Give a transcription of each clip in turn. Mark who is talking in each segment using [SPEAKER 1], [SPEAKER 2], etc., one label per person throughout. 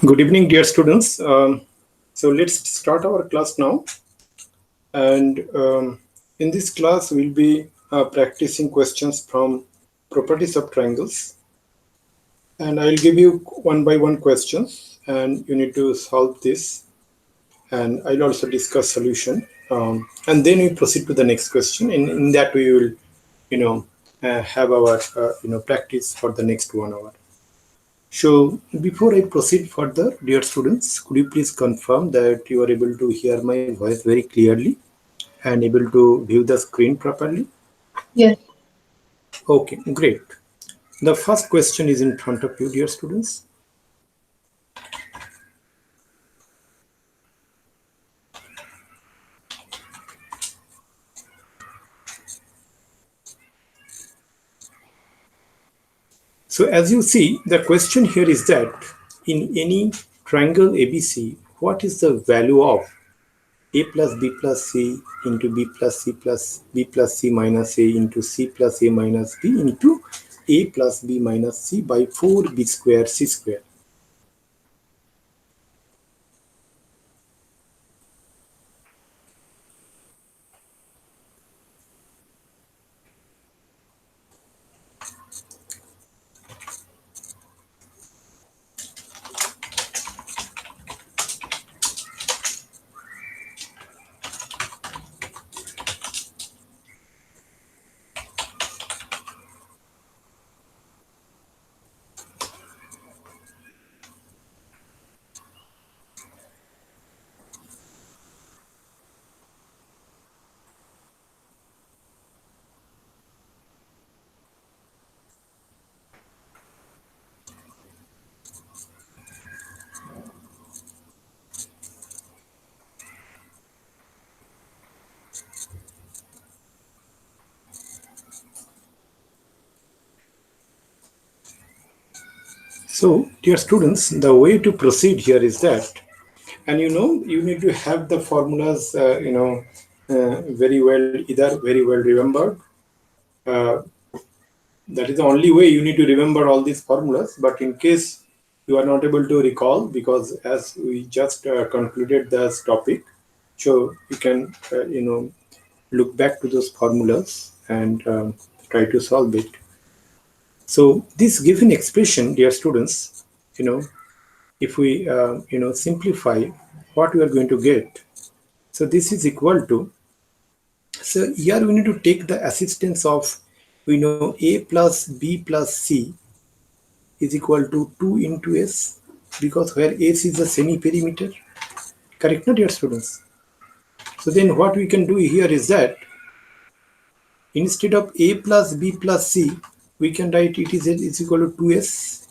[SPEAKER 1] Good evening, dear students. So let's start our class now. And in this class, we'll be practicing questions from properties of triangles. And I'll give you one by one questions, and you need to solve this. And I'll also discuss solution. And then we proceed to the next question. In that, we will, have our, practice for the next 1 hour. So before I proceed further, dear students, could you please confirm that you are able to hear my voice very clearly and able to view the screen properly?
[SPEAKER 2] Yes.
[SPEAKER 1] Okay, great. The first question is in front of you, dear students. So as you see, the question here is that in any triangle ABC, what is the value of a plus b plus c into b plus c plus b plus c minus a into c plus a minus b into a plus b minus c by 4b square c square. So, dear students, the way to proceed here is that, and you need to have the formulas, very well, either very well remembered. Uh, that is the only way you need to remember all these formulas. But in case you are not able to recall, because as we just concluded this topic, so you can, look back to those formulas and try to solve it. So this given expression, dear students, if we simplify what we are going to get, so this is equal to, so here we need to take the assistance of, we know a plus b plus c is equal to 2 into s, because where s is a semi perimeter, correct, not dear students? So then what we can do here is that instead of a plus b plus c, we can write it is equal to 2s,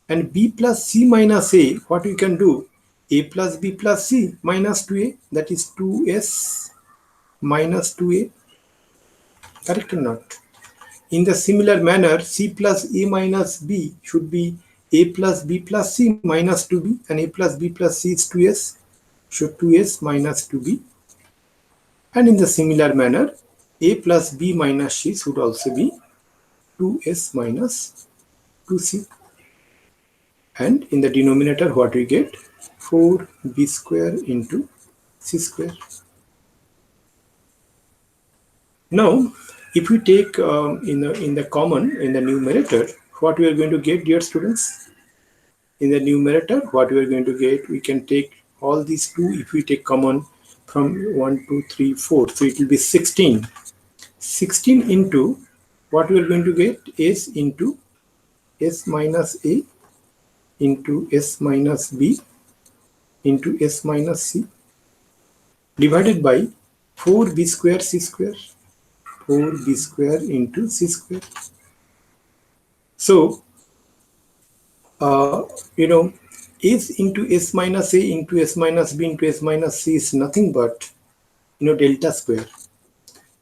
[SPEAKER 1] and b plus c minus a, what we can do, a plus b plus c minus 2a, that is 2s minus 2a, correct or not? In the similar manner, c plus a minus b should be a plus b plus c minus 2b, and a plus b plus c is 2s, so 2s minus 2b. And in the similar manner, a plus b minus c should also be 2s minus 2c. And in the denominator, what we get? 4b square into c square. Now, if we take in the common, in the numerator, what we are going to get, dear students? In the numerator, what we are going to get, we can take all these two. If we take common from 1, 2, 3, 4, so it will be 16. 16 into what we are going to get is into s minus a into s minus b into s minus c divided by 4b square c square. 4b square into c square. So, s into s minus a into s minus b into s minus c is nothing but, delta square.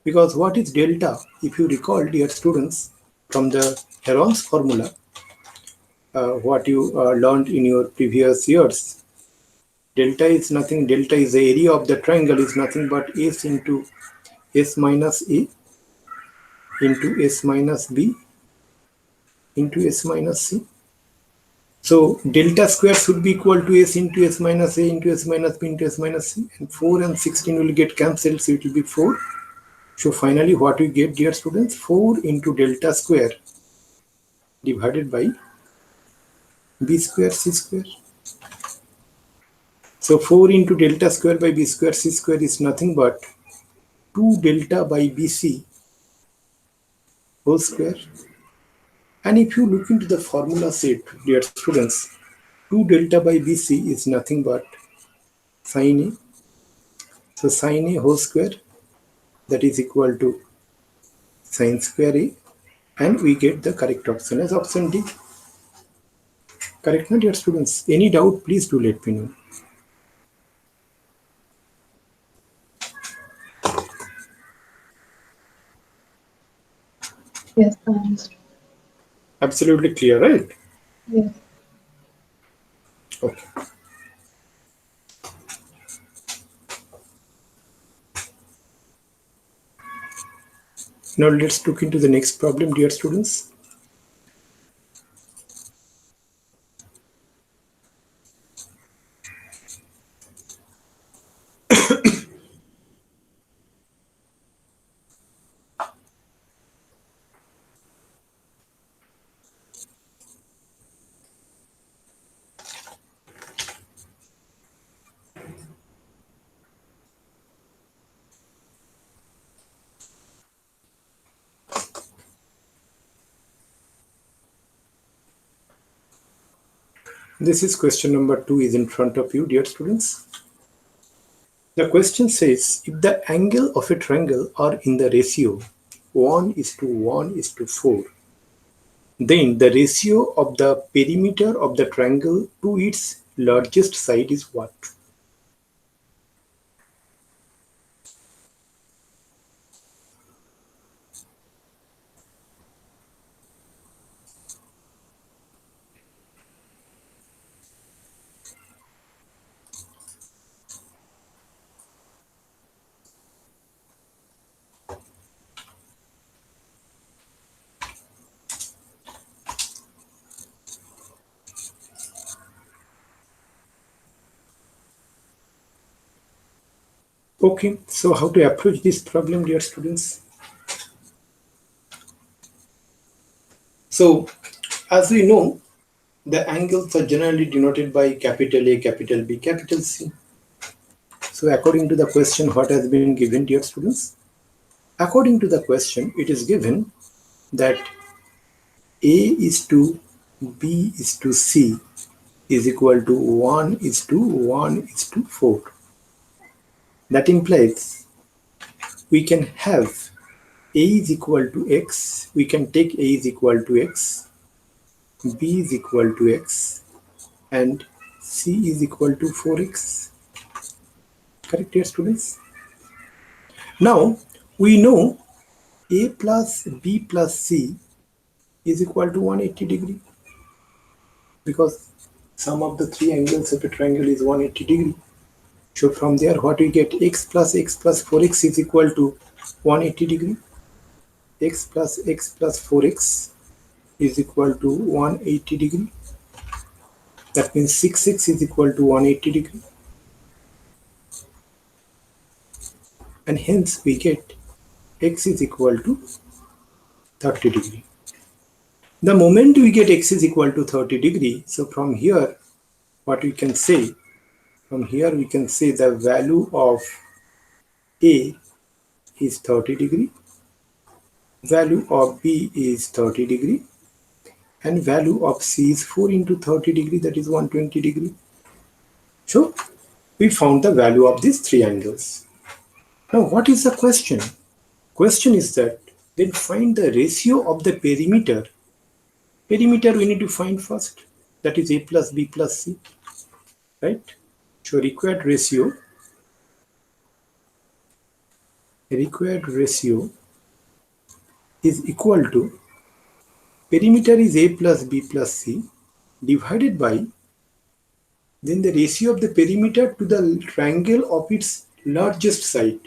[SPEAKER 1] Because what is delta? If you recall, dear students, from the Heron's formula, what you learned in your previous years, delta is nothing, delta is the area of the triangle, is nothing but s into s minus a into s minus b into s minus c. So delta square should be equal to s into s minus a into s minus b into s minus c, and 4 and 16 will get cancelled, so it will be 4. So finally what we get, dear students, 4 into delta square divided by b square c square. So 4 into delta square by b square c square is nothing but 2 delta by bc whole square. And if you look into the formula set, dear students, 2 delta by bc is nothing but sin a. So sin a whole square, that is equal to sin square a, and we get the correct option as option D. Correct, my dear students? Any doubt, please do let me know.
[SPEAKER 2] Yes, I understood.
[SPEAKER 1] Absolutely clear, right?
[SPEAKER 2] Yes.
[SPEAKER 1] Okay. Now let's look into the next problem, dear students. This is question number 2 is in front of you, dear students. The question says, if the angle of a triangle are in the ratio 1 is to 1 is to 4, then the ratio of the perimeter of the triangle to its largest side is what? Okay, so how to approach this problem, dear students? So, as we know, the angles are generally denoted by capital A, capital B, capital C. So, according to the question, what has been given, dear students? According to the question, it is given that A is to B is to C is equal to 1 is to 1 is to 4. That implies we can have A is equal to X, we can take A is equal to X, B is equal to X, and C is equal to 4X. Correct, dear students? Now, we know A plus B plus C is equal to 180 degree because sum of the three angles of a triangle is 180 degree. So from there, what we get, x plus 4x is equal to 180 degree. X plus 4x is equal to 180 degree. That means 6x is equal to 180 degree. And hence we get x is equal to 30 degree. The moment we get x is equal to 30 degree, so from here, what we can say, from here we can say the value of A is 30 degree, value of B is 30 degree, and value of C is 4 into 30 degree, that is 120 degree. So we found the value of these three angles. Now what is the question? Question is that then find the ratio of the perimeter. Perimeter we need to find first, that is A plus B plus C, right? So required ratio is equal to, perimeter is A plus B plus C divided by then the ratio of the perimeter to the triangle of its largest side.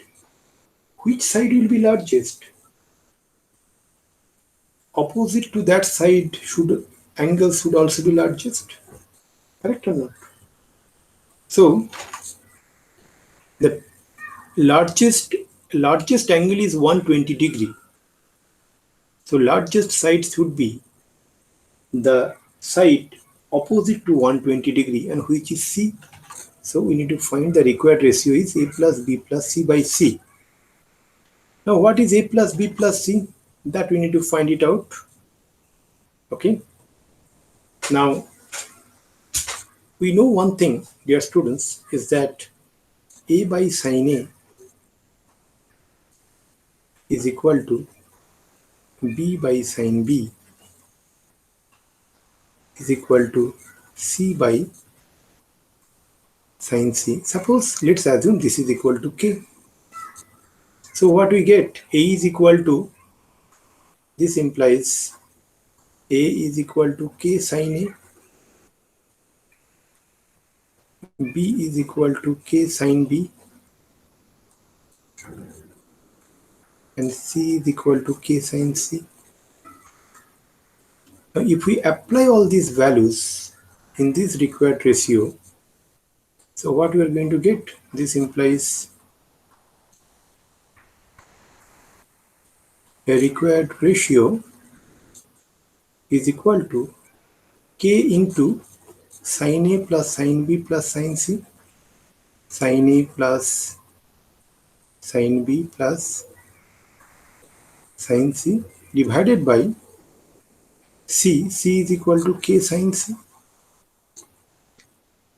[SPEAKER 1] Which side will be largest? Opposite to that side should angle should also be largest. Correct or not? So the largest largest angle is 120 degree. So largest side should be the side opposite to 120 degree, and which is C. So we need to find the required ratio is A plus B plus C by C. Now what is A plus B plus C? That we need to find it out. Okay. Now we know one thing, dear students, is that A by sin A is equal to B by sin B is equal to C by sin C. Suppose let's assume this is equal to K. So what we get? A is equal to, this implies A is equal to K sin A, B is equal to K sin B, and C is equal to K sin C. Now if we apply all these values in this required ratio, so what we are going to get? This implies a required ratio is equal to K into sin A plus sin B plus sin C, sin A plus sin B plus sin C divided by C. C is equal to K sin C.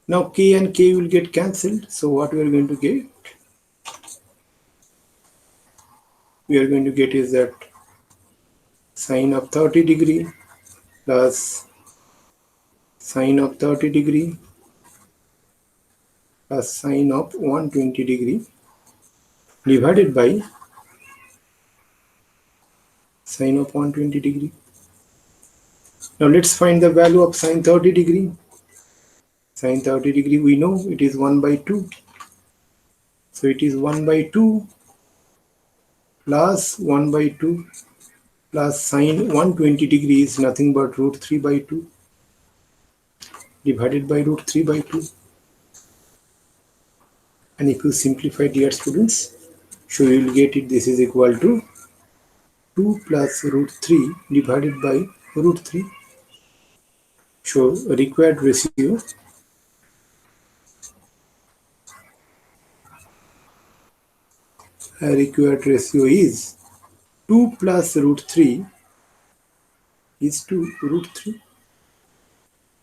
[SPEAKER 1] Now K and K will get cancelled. So what we are going to get? We are going to get is that sine of 30 degree plus sine of 30 degree plus sine of 120 degree divided by sine of 120 degree. Now let's find the value of sine 30 degree. Sine 30 degree, we know it is 1 by 2. So it is 1 by 2 plus 1 by 2 plus sine 120 degree is nothing but root 3 by 2 divided by root 3 by 2. And if you simplify, dear students, so you will get it, this is equal to 2 plus root 3 divided by root 3. So required ratio is 2 plus root 3 is to root 3,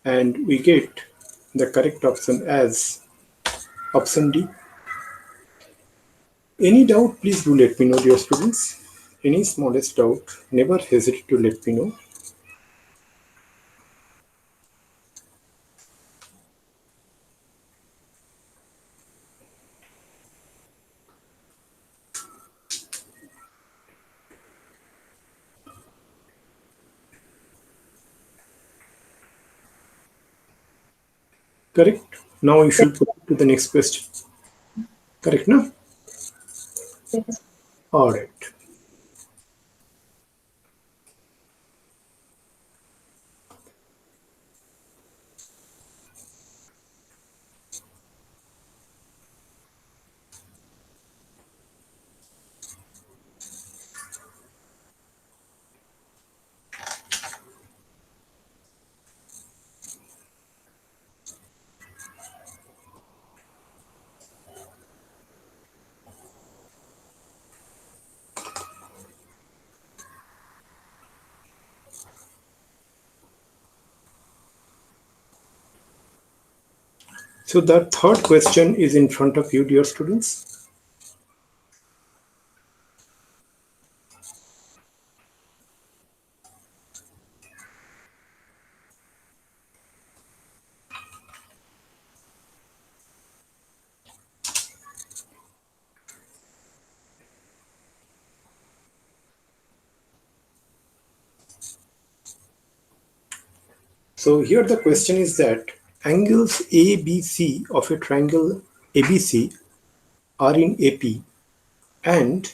[SPEAKER 1] and we get the correct option as option D. Any doubt, please do let me know, dear students. Any smallest doubt, never hesitate to let me know. Correct? Now you should put to the next question. Correct, no?
[SPEAKER 2] Yes.
[SPEAKER 1] All right. So the third question is in front of you, dear students. So here the question is that angles ABC of a triangle ABC are in AP, and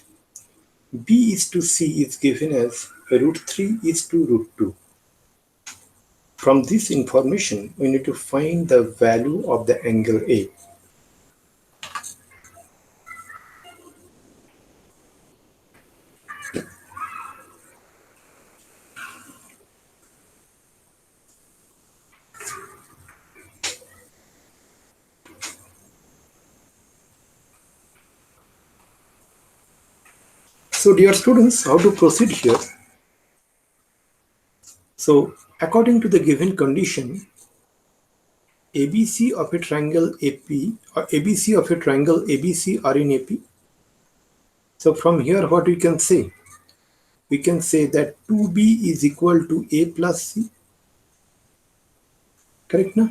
[SPEAKER 1] B is to C is given as root 3 is to root 2. from this information, we need to find the value of the angle A. So dear students, how to proceed here? So according to the given condition, ABC of a triangle AP or ABC of a triangle ABC are in AP. So from here what we can say? We can say that 2B is equal to A plus C. Correct now?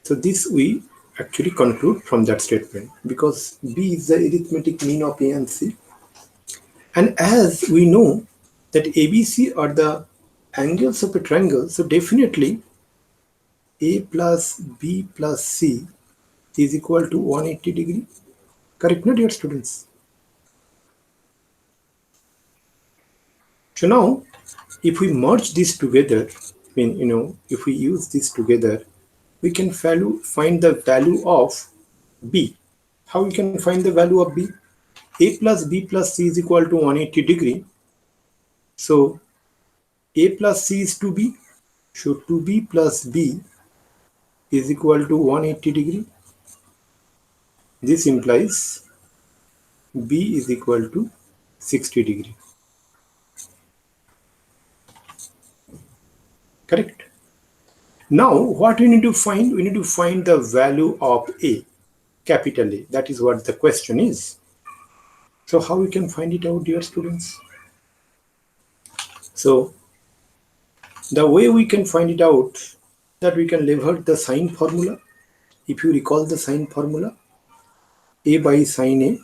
[SPEAKER 1] So this we actually conclude from that statement because B is the arithmetic mean of A and C. And as we know that ABC are the angles of a triangle, so definitely A plus B plus C is equal to 180 degree. Correct, not dear students? So now, if we merge this together, if we use this together, we can find the value of B. How we can find the value of B? A plus B plus C is equal to 180 degree. So A plus C is 2B. So 2B plus B is equal to 180 degree. This implies B is equal to 60 degree. Correct? Now what we need to find? We need to find the value of A, capital A. That is what the question is. So how we can find it out, dear students? So the way we can find it out, that we can leverage the sine formula. If you recall the sine formula, A by sine A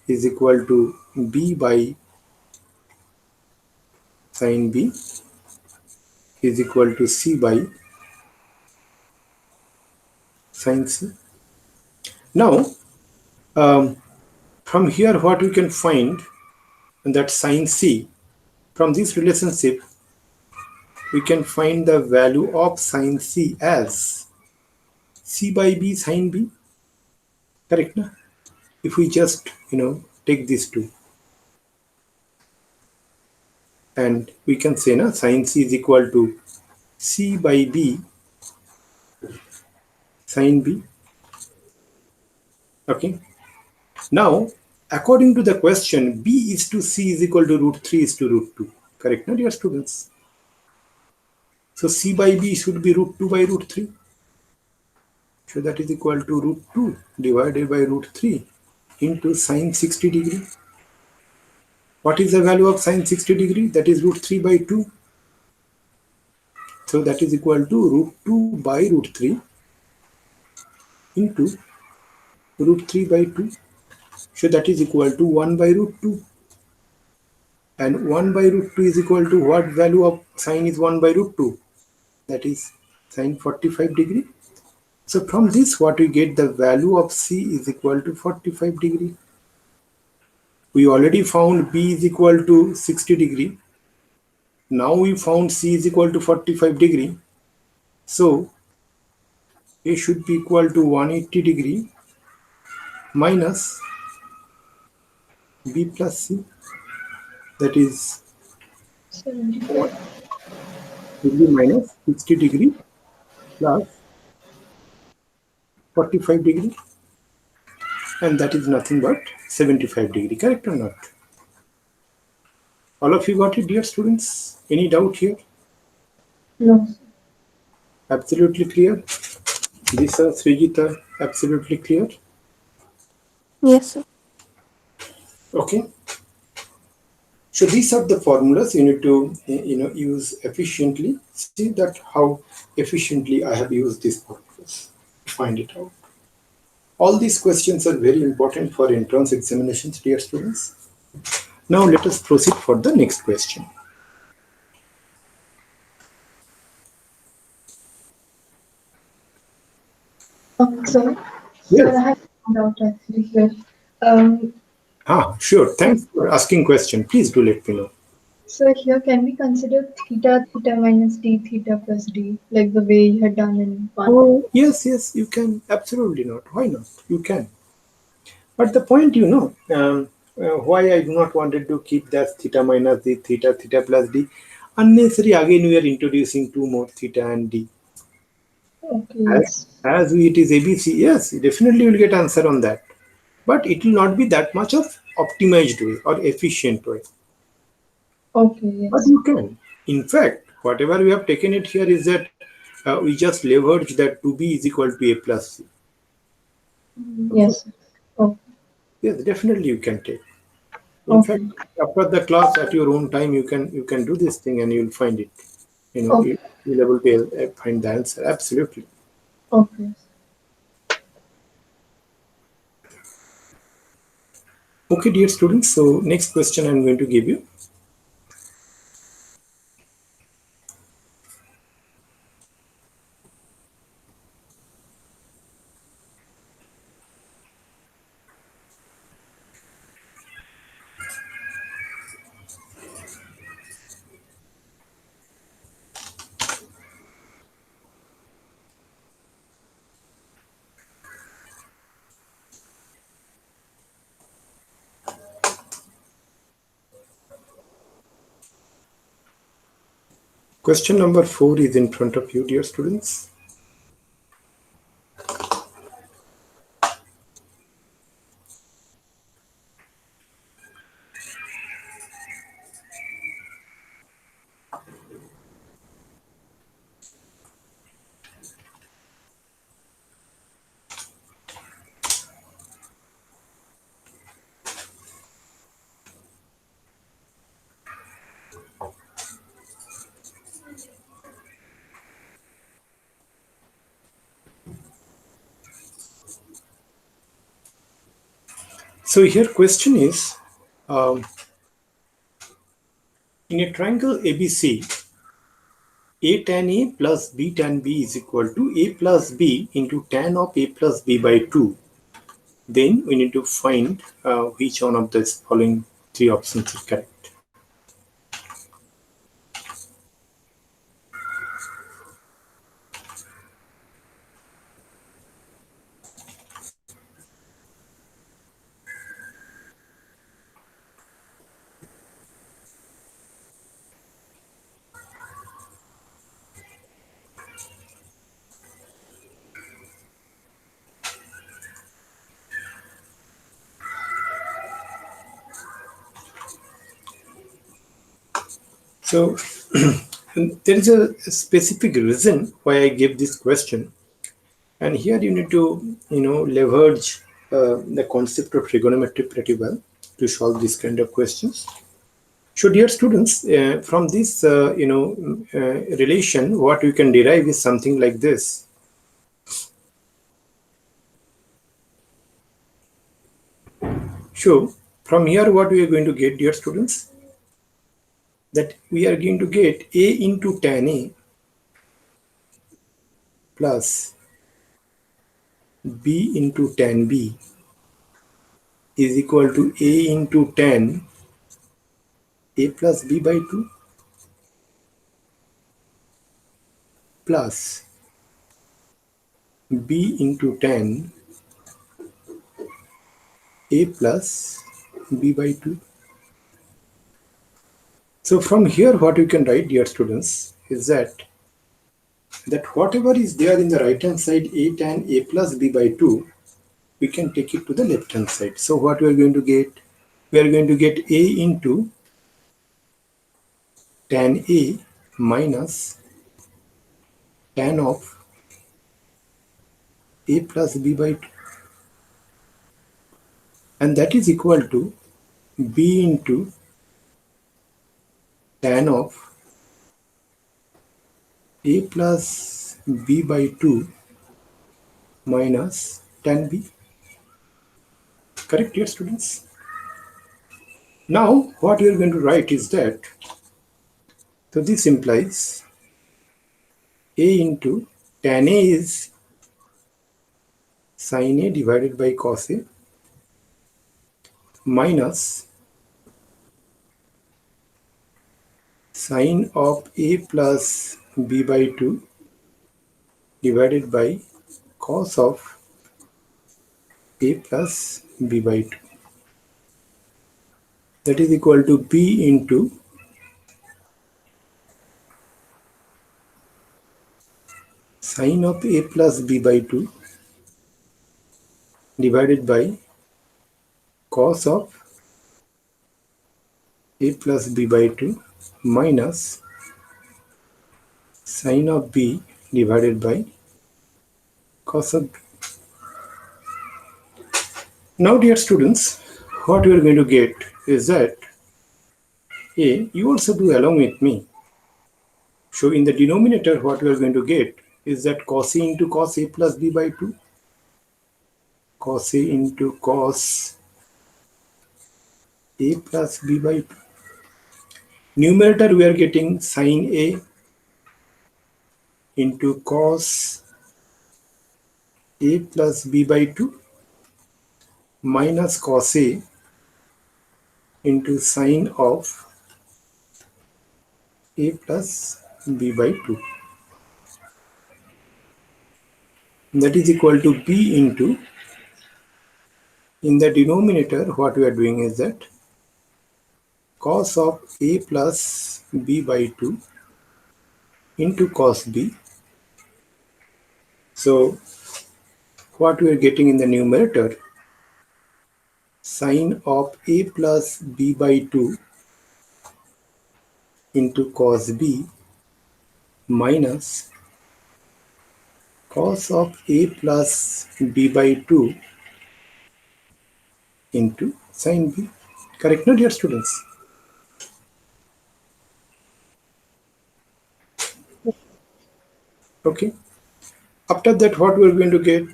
[SPEAKER 1] is equal to B by sine B is equal to C by sine C. Now, from here what we can find, that sine C, from this relationship, we can find the value of sine C as C by B sine B. Correct? Na? If we just, take these two, and we can say na sine C is equal to C by B sine B. Okay. Now, according to the question, B is to C is equal to root 3 is to root 2. Correct, na, dear students? So C by B should be root 2 by root 3. So that is equal to root 2 divided by root 3 into sine 60 degree. What is the value of sine 60 degree? That is root 3 by 2. So that is equal to root 2 by root 3 into root 3 by 2. So that is equal to 1 by root 2. And 1 by root 2 is equal to what value of sine is 1 by root 2? That is sine 45 degree. So from this what we get, the value of C is equal to 45 degree. We already found B is equal to 60 degree. Now we found C is equal to 45 degree. So A should be equal to 180 degree minus B plus C. That is
[SPEAKER 2] 75.
[SPEAKER 1] degree minus 60 degree plus 45 degree. And that is nothing but 75 degree. Correct or not? All of you got it, dear students? Any doubt here?
[SPEAKER 2] No, sir.
[SPEAKER 1] Absolutely clear? Lisa, Srijita, absolutely clear?
[SPEAKER 3] Yes, sir.
[SPEAKER 1] Okay. So these are the formulas you need to use efficiently. See that how efficiently I have used these formulas. Find it out. All these questions are very important for entrance examinations, dear students. Now let us proceed for the next question.
[SPEAKER 2] Sir,
[SPEAKER 1] Yes.
[SPEAKER 2] I have found out actually here. Um,
[SPEAKER 1] Sure. Thanks for asking question. Please do let me know.
[SPEAKER 2] So here can we consider theta theta minus d theta plus d like the way you had done in one?
[SPEAKER 1] Oh, yes, yes, you can. Absolutely not. Why not? You can. But the point, why I do not wanted to keep that theta minus d, theta plus d, unnecessary. Again, we are introducing two more theta and d.
[SPEAKER 2] Okay,
[SPEAKER 1] As,
[SPEAKER 2] yes.
[SPEAKER 1] it is ABC, yes, definitely will get answer on that. But it will not be that much of optimized way or efficient way.
[SPEAKER 2] Okay,
[SPEAKER 1] But
[SPEAKER 2] yes.
[SPEAKER 1] you can. In fact, whatever we have taken it here is that we just leverage that 2b is equal to a plus c. Okay.
[SPEAKER 2] Yes. Oh,
[SPEAKER 1] Yes, definitely you can take. In fact,
[SPEAKER 2] okay.
[SPEAKER 1] after the class at your own time, you can do this thing and you'll find it.
[SPEAKER 2] Okay.
[SPEAKER 1] You'll able to find the answer. Absolutely.
[SPEAKER 2] Okay.
[SPEAKER 1] Okay, dear students. So next question I'm going to give you. Question number 4 is in front of you, dear students. So here question is, um, in a triangle ABC, A tan A plus B tan B is equal to A plus B into tan of A plus B by 2. Then we need to find which one of the following three options is correct. So there is a specific reason why I gave this question, and here you need to leverage the concept of trigonometry pretty well to solve this kind of questions. So, dear students, from this relation, what we can derive is something like this. So, from here, what we are going to get, dear students, that we are going to get a into tan a plus b into tan b is equal to a into tan a plus b by 2 plus b into tan a plus b by 2. So from here what you can write, dear students, is that whatever is there in the right hand side a tan a plus b by 2, we can take it to the left hand side. So what we are going to get? We are going to get a into tan a minus tan of a plus b by 2, and that is equal to b into tan of a plus b by 2 minus tan b. Correct, dear students? Now what we are going to write is that, so this implies a into tan a is sin a divided by cos a minus sine of a plus b by 2 divided by cos of a plus b by 2. That is equal to b into sine of a plus b by 2 divided by cos of a plus b by 2 minus sine of b divided by cos of b. Now, dear students, what we are going to get is that you also do along with me. So, in the denominator, what we are going to get is that cos A into cos A plus B by 2, cos A into cos A plus B by 2. Numerator, we are getting sin A into cos A plus B by 2 minus cos A into sine of A plus B by 2. That is equal to B into, in the denominator, what we are doing is that cos of A plus B by 2 into cos B. So, what we are getting in the numerator, sine of A plus B by 2 into cos B minus cos of A plus B by 2 into sin B. Correct, no, dear students? Okay. After that, what we are going to get?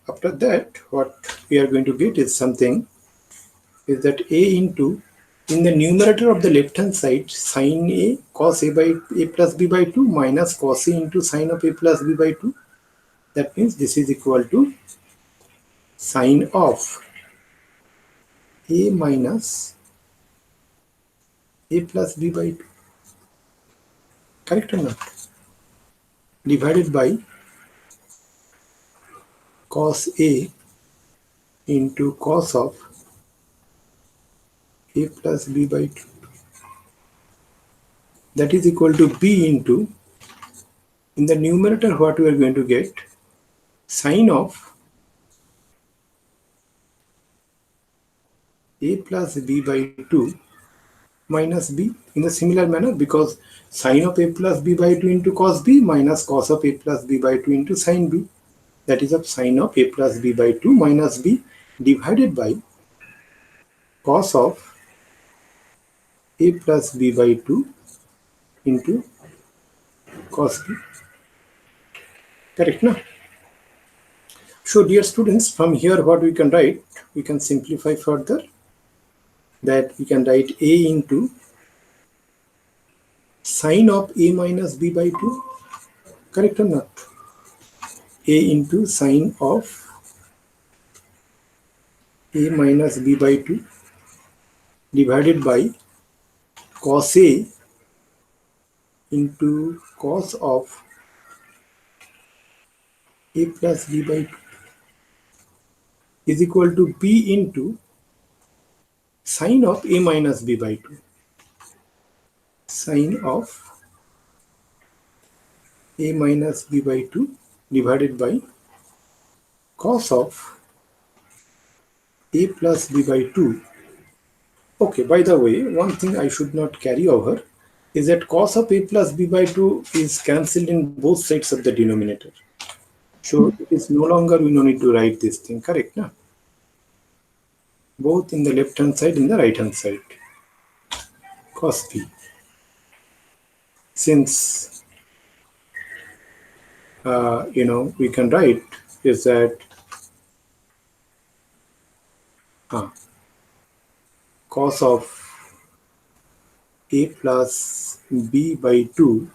[SPEAKER 1] After that, what we are going to get is something, is that A into, in the numerator of the left hand side, sin A cos A by A plus B by 2 minus cos A into sin of A plus B by 2. That means this is equal to sine of A minus A plus B by 2. Correct or not? Divided by cos A into cos of A plus B by 2. That is equal to B into, in the numerator, what we are going to get, sine of A plus B by 2 minus B, in the similar manner, because sine of A plus B by 2 into cos B minus cos of A plus B by 2 into sin B. That is of sine of A plus B by 2 minus B divided by cos of A plus B by 2 into cos B. Correct, no? So, dear students, from here what we can write, we can simplify further, that we can write A into sine of A minus B by 2. Correct or not? A into sine of A minus B by 2 divided by cos A into cos of A plus B by 2 is equal to B into sine of A minus B by 2. Sine of A minus B by 2 divided by cos of A plus B by 2. Okay, by the way, one thing I should not carry over is that cos of A plus B by 2 is cancelled in both sides of the denominator. So it is no longer, we no need to write this thing, correct? No? Both in the left hand side and the right hand side. Cos B. Since, we can write is that cos of A plus B by 2,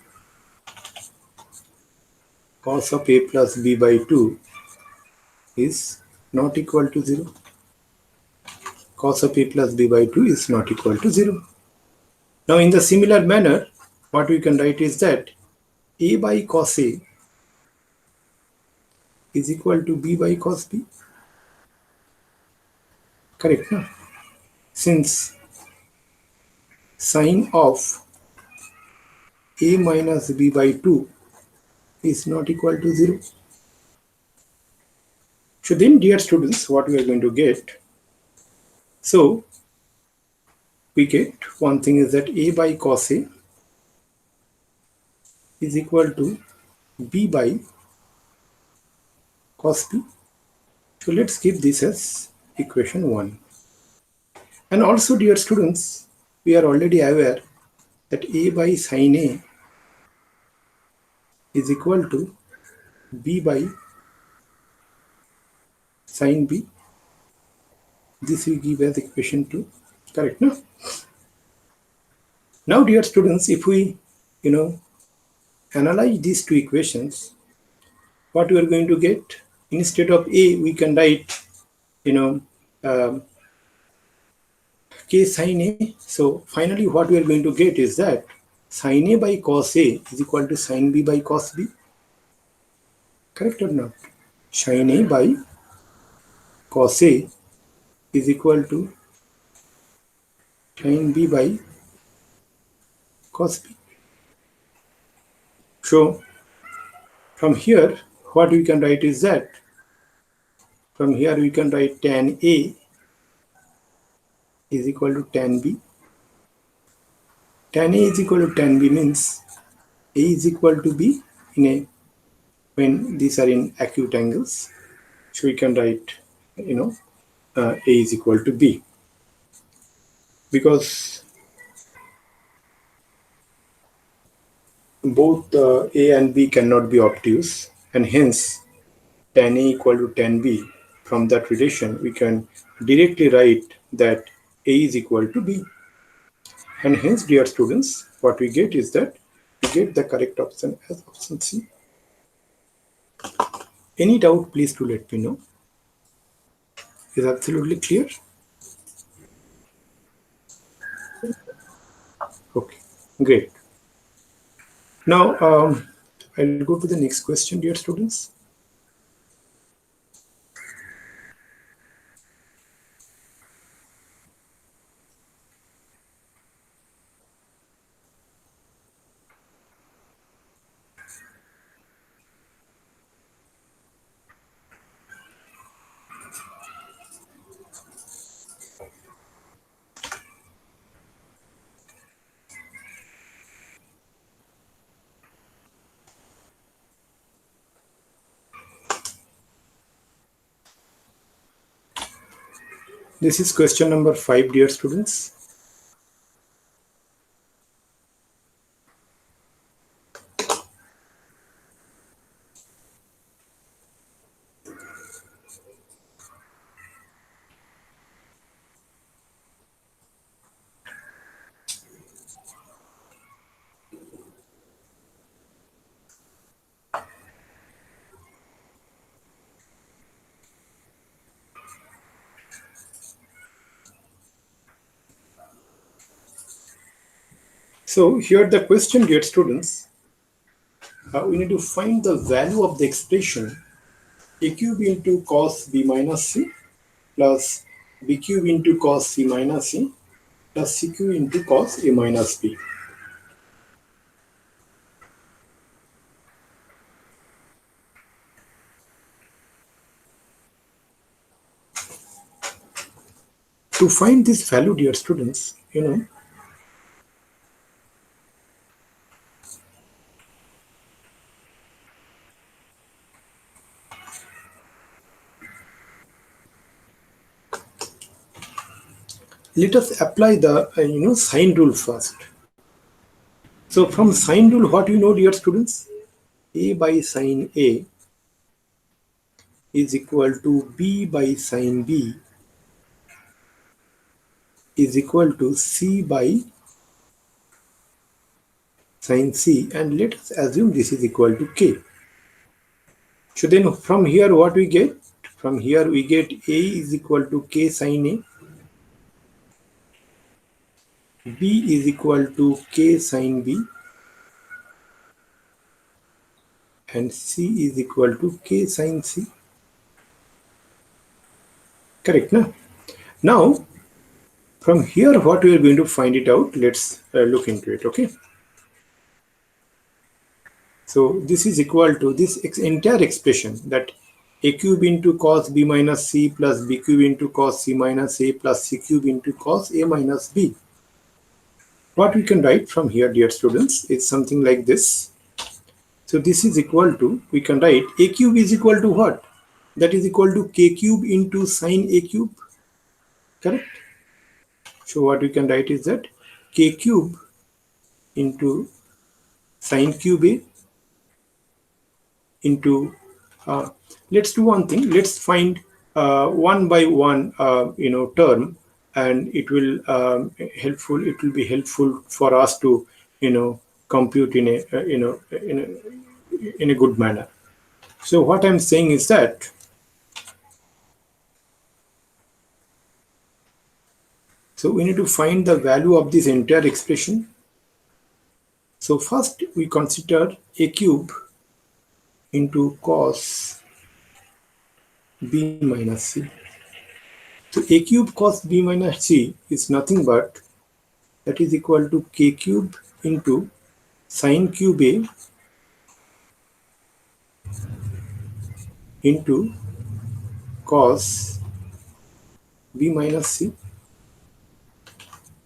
[SPEAKER 1] cos of A plus B by 2 is not equal to 0. Cos of A plus B by 2 is not equal to 0. Now in the similar manner, what we can write is that A by cos A is equal to B by cos B. Correct, no? Since sine of A minus B by 2 is not equal to 0. So then, dear students, what we are going to get? So we get one thing is that A by cos A is equal to B by cos B. So let's keep this as equation 1. And also, dear students, we are already aware that A by sin A is equal to B by sin B. This we give as equation 2. Correct, no? Now, dear students, if we, analyze these two equations, what we are going to get? Instead of A, we can write, um, K sin A. So finally, what we are going to get is that sin A by cos A is equal to sin B by cos B. Correct or not? Sin A by cos A is equal to sin B by cos B. So from here, what we can write is that from here we can write tan A is equal to tan B. Tan A is equal to tan B means A is equal to B in a when these are in acute angles. So we can write, A is equal to B, because both A and B cannot be obtuse, and hence tan A equal to tan B. From that relation, we can directly write that A is equal to B. And hence, dear students, what we get is that we get the correct option as option C. Any doubt, please to let me know. Is absolutely clear? Okay, great. Now, I'll go to the next question, dear students. This is question number 5, dear students. So here the question, dear students, we need to find the value of the expression a cube into cos b minus c plus b cube into cos c minus c plus c cube into cos a minus b. To find this value, dear students, let us apply the sine rule first. So from sine rule, what you know, dear students, a by sine a is equal to b by sine b is equal to c by sine c, and let us assume this is equal to k. So then from here what we get? From here we get a is equal to k sine a B is equal to K sine B and C is equal to K sine C. Correct, na? Now, from here, what we are going to find it out, let's look into it, okay? So this is equal to this entire expression, that a cube into cos b minus c plus b cube into cos c minus a plus c cube into cos a minus b. What we can write from here, dear students, is something like this. So this is equal to, we can write a cube is equal to what? That is equal to k cube into sine a cube, correct? So what we can write is that k cube into sine cube a into, let's do one thing, let's find one by one term, and it will it will be helpful for us to compute in a in a good manner. So what I'm saying is that so we need to find the value of this entire expression. So first we consider a cube into cos b minus c. So a cube cos b minus c is nothing but that is equal to k cube into sine cube a into cos b minus c.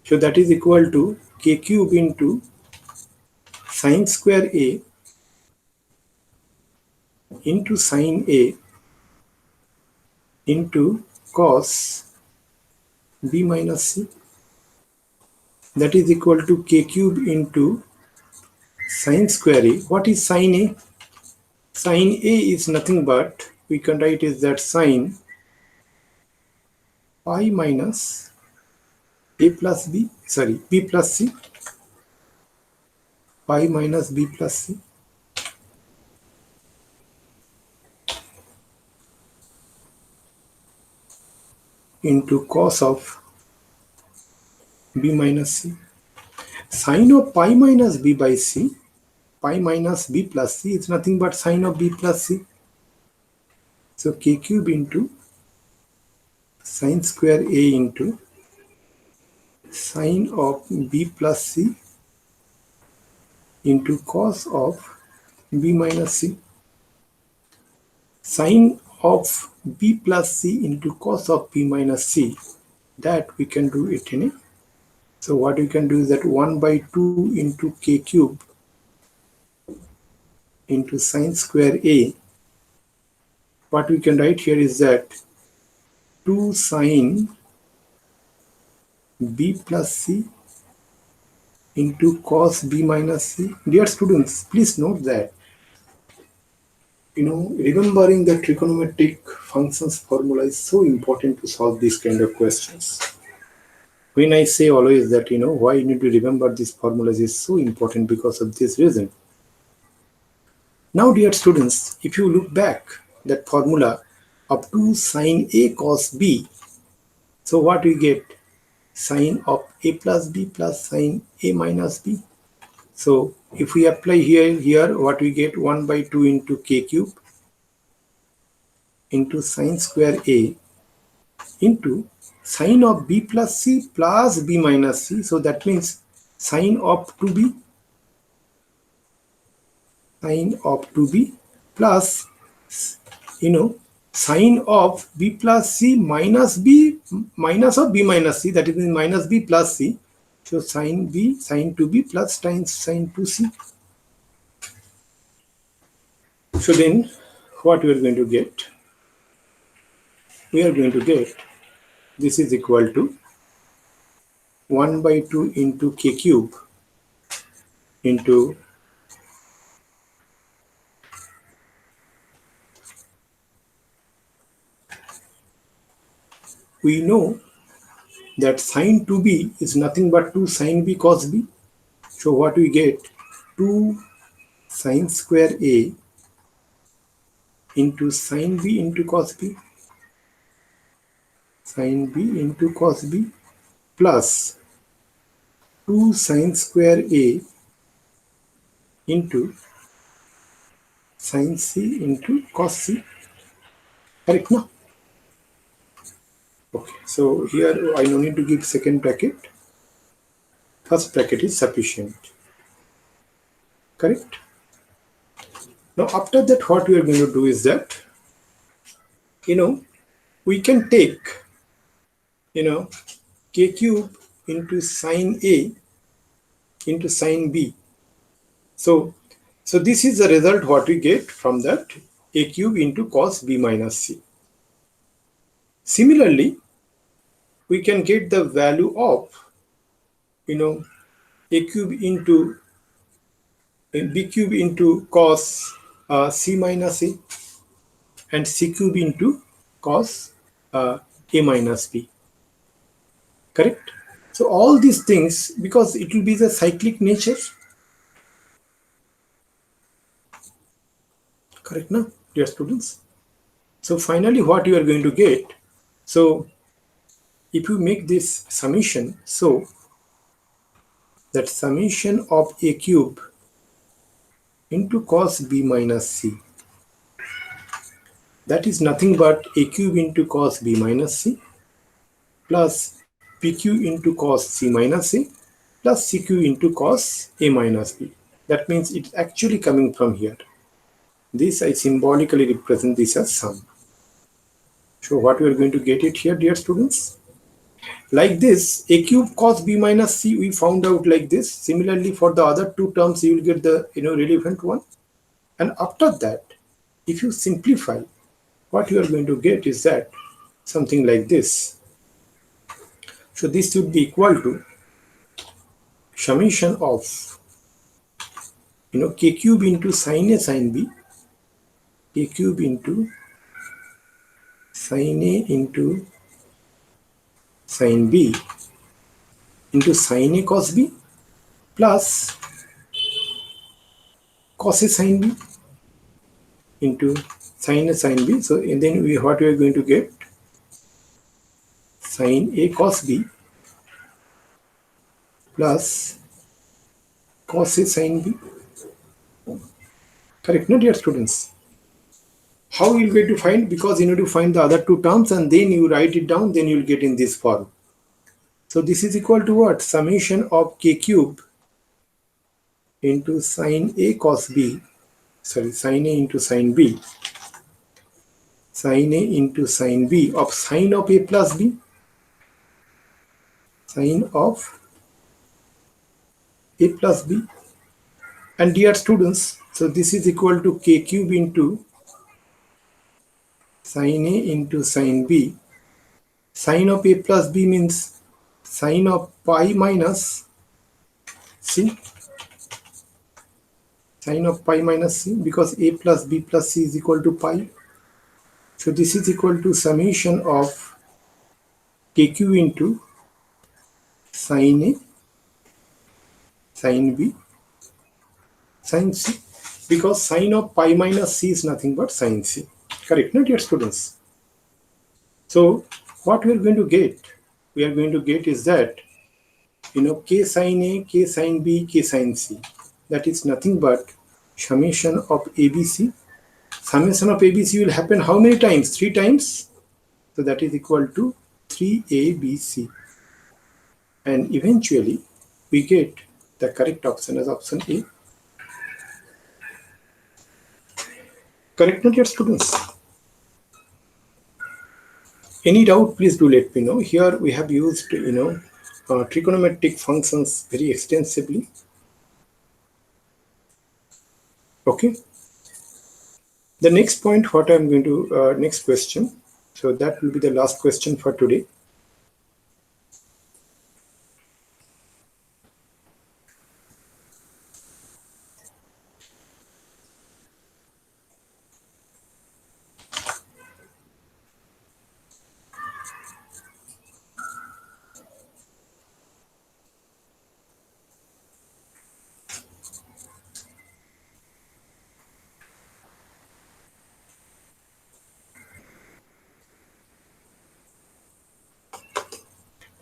[SPEAKER 1] So that is equal to k cube into sine square a into sine a into cos b minus c. That is equal to k cube into sine square a. What is sine a? Sine a is nothing but, we can write is that sine pi minus a plus b, sorry, b plus c, pi minus b plus c into cos of b minus c. Sine of pi minus b by c, pi minus b plus c is nothing but sine of b plus c. So k cube into sine square a into sine of b plus c into cos of b minus c. Sine of b plus c into cos of b minus c, that we can do it in a, so what we can do is that 1 by 2 into k cube into sine square a. What we can write here is that 2 sine b plus c into cos b minus c. Dear students, please note that remembering the trigonometric functions formula is so important to solve these kind of questions. When I say always that why you need to remember these formulas is so important, because of this reason. Now dear students, if you look back that formula of 2 sine a cos b, so what we get? Sine of a plus b plus sine a minus b. So if we apply here what we get? 1 by 2 into k cube into sine square a into sine of b plus c plus b minus c. So that means sine of 2b, sine of 2b plus sine of b plus c minus b minus of b minus c, that is minus b plus c. So sine b, sine 2b plus times sine 2c. So then what we are going to get? We are going to get this is equal to 1 by 2 into k cube into we know that sine 2b is nothing but 2 sine b cos b. So what we get? 2 sine square a into sine b into cos b, sine b into cos b plus 2 sine square A into sine C into cos C. Correct now? Okay, so here I no need to give second bracket. First bracket is sufficient. Correct? Now after that what we are going to do is that, we can take, k cube into sine A into sine B. So this is the result what we get from that, a cube into cos B minus C. Similarly, we can get the value of, a cube into b cube into cos C minus A and C cube into cos A minus B. Correct? So all these things, because it will be the cyclic nature. Correct now, dear students? So finally what you are going to get, so if you make this summation, so that summation of a cube into cos B minus C, that is nothing but a cube into cos B minus C plus PQ into cos C minus A plus CQ into cos A minus B. That means it's actually coming from here. This I symbolically represent this as sum. So what we are going to get it here, dear students? Like this, a cube cos B minus C we found out like this. Similarly, for the other two terms, you will get the relevant one. And after that, if you simplify, what you are going to get is that something like this. So this should be equal to summation of k cube into sin A sin B, k cube into sin A into sin B into sin A cos B plus cos A sin B into sin A sin B. So and then what we are going to get, sin A cos B plus cos A sin B. Correct, no, dear students? How you will get to find? Because you need to find the other two terms and then you write it down, then you will get in this form. So this is equal to what? Summation of k cube into sin A cos B, sorry, sin A into sin B, sin A into sin B of sin of A plus B, sin of A plus B. And dear students, so this is equal to k cube into sin A into sin B. Sin of A plus B means sin of pi minus C, sin of pi minus C, because A plus B plus C is equal to pi. So this is equal to summation of kq into sin A, sin B, sin C, because sin of pi minus C is nothing but sin C. Correct, no, dear students? So what we are going to get? We are going to get is that, k sin A, k sin B, k sin C. That is nothing but summation of ABC. Summation of ABC will happen how many times? 3 times. So that is equal to 3ABC. And eventually we get the correct option as option A. Correct, not yet, students? Any doubt, please do let me know. Here we have used, trigonometric functions very extensively. Okay. The next point, what I'm going to, next question. So that will be the last question for today.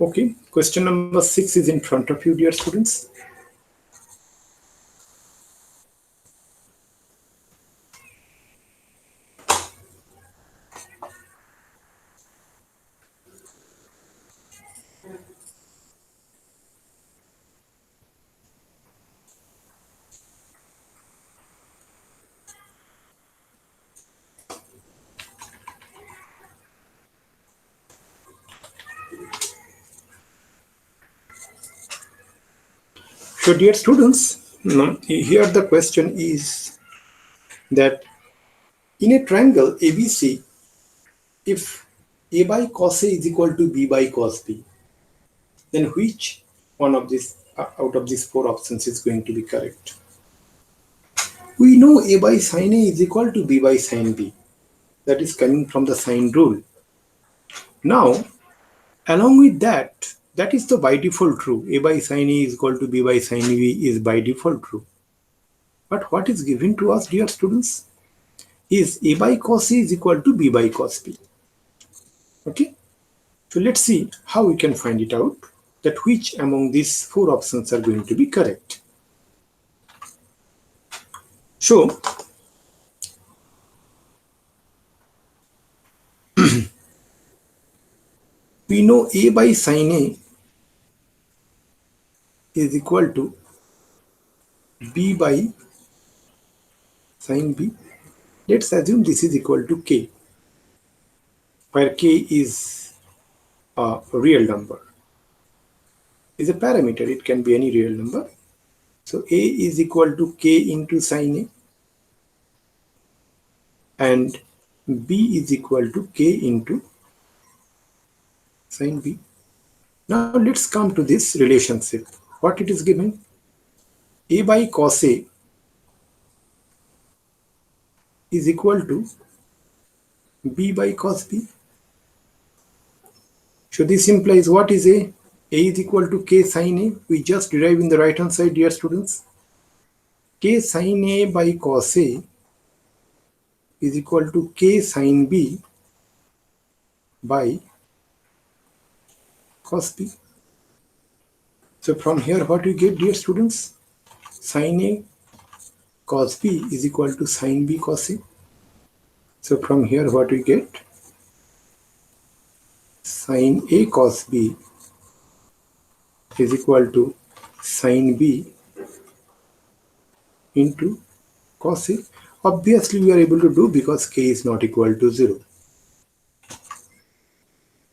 [SPEAKER 1] Okay, Question number 6 is in front of you, dear students. So, dear students, here the question is that in a triangle ABC, if A by cos A is equal to B by cos B, then which one of these out of these four options is going to be correct? We know A by sin A is equal to B by sin B. That is coming from the sine rule. Now, along with that, that is the by default true. A by sin A is equal to B by sin B is by default true. But what is given to us, dear students, is A by cos A is equal to B by cos B. Okay? So let's see how we can find it out, that which among these four options are going to be correct. So, we know A by sin A is equal to B by sin B. Let's assume this is equal to K, where K is a real number. Is a parameter, it can be any real number. So A is equal to K into sin A, and B is equal to K into sin B. Now let's come to this relationship. What it is given? A by cos A is equal to B by cos B. So this implies what is A? A is equal to K sin A. We just derive in the right hand side, dear students. K sin A by cos A is equal to K sin B by cos B. So from here what we get, dear students? Sin A cos B is equal to sin B cos A. So from here what we get? Sin A cos B is equal to sin B into cos A. Obviously we are able to do because K is not equal to 0.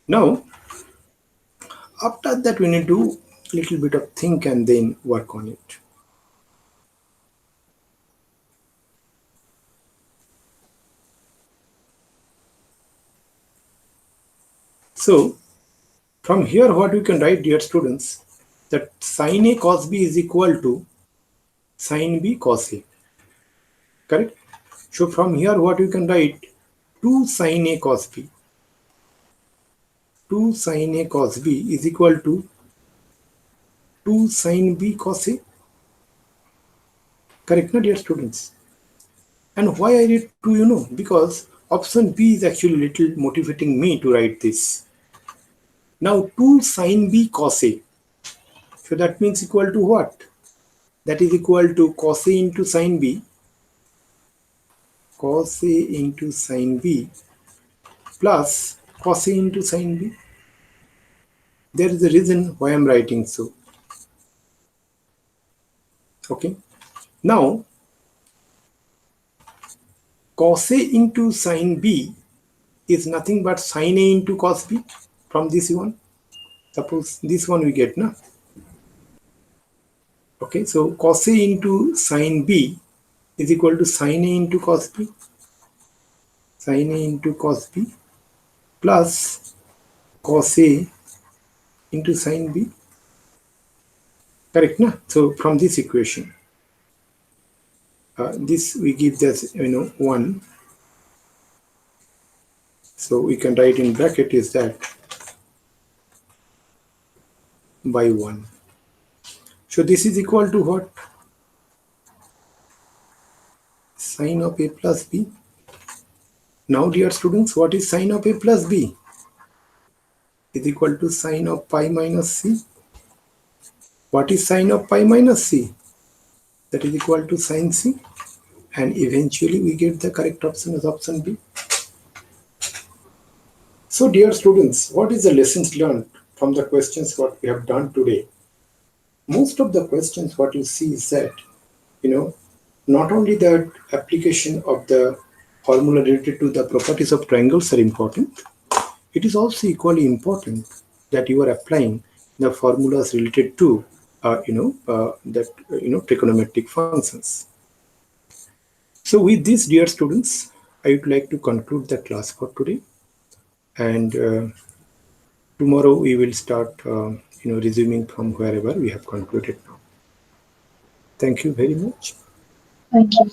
[SPEAKER 1] Now after that we need to do little bit of think and then work on it. So from here what we can write, dear students, that sin A cos B is equal to sin B cos A. Correct? So from here what we can write, 2 sin A cos B. 2 sin A cos B is equal to 2 sin B cos A. Correct, no, dear students? And why I read 2, because option B is actually little motivating me to write this. Now 2 sin B cos A. So that means equal to what? That is equal to cos A into sin B. Cos A into sin B plus cos A into sin B. There is a reason why I am writing so. Okay. Now cos A into sin B is nothing but sin A into cos B from this one. Suppose this one we get, na? Okay, so cos A into sin B is equal to sin A into cos B. Sin A into cos B plus cos A into sin B. Correct, na? So from this equation, this we give this 1. So we can write in bracket is that by 1. So this is equal to what? Sin of A plus B. Now dear students, what is sin of A plus B? is equal to sine of pi minus c. What is sine of pi minus c? That is equal to sine c. And eventually we get the correct option as option B. So dear students, what is the lessons learned from the questions what we have done today? Most of the questions what you see is that, not only the application of the formula related to the properties of triangles are important, it is also equally important that you are applying the formulas related to, trigonometric functions. So with this, dear students, I would like to conclude the class for today, and tomorrow we will start, resuming from wherever we have concluded now. Thank you very much.
[SPEAKER 2] Thank you.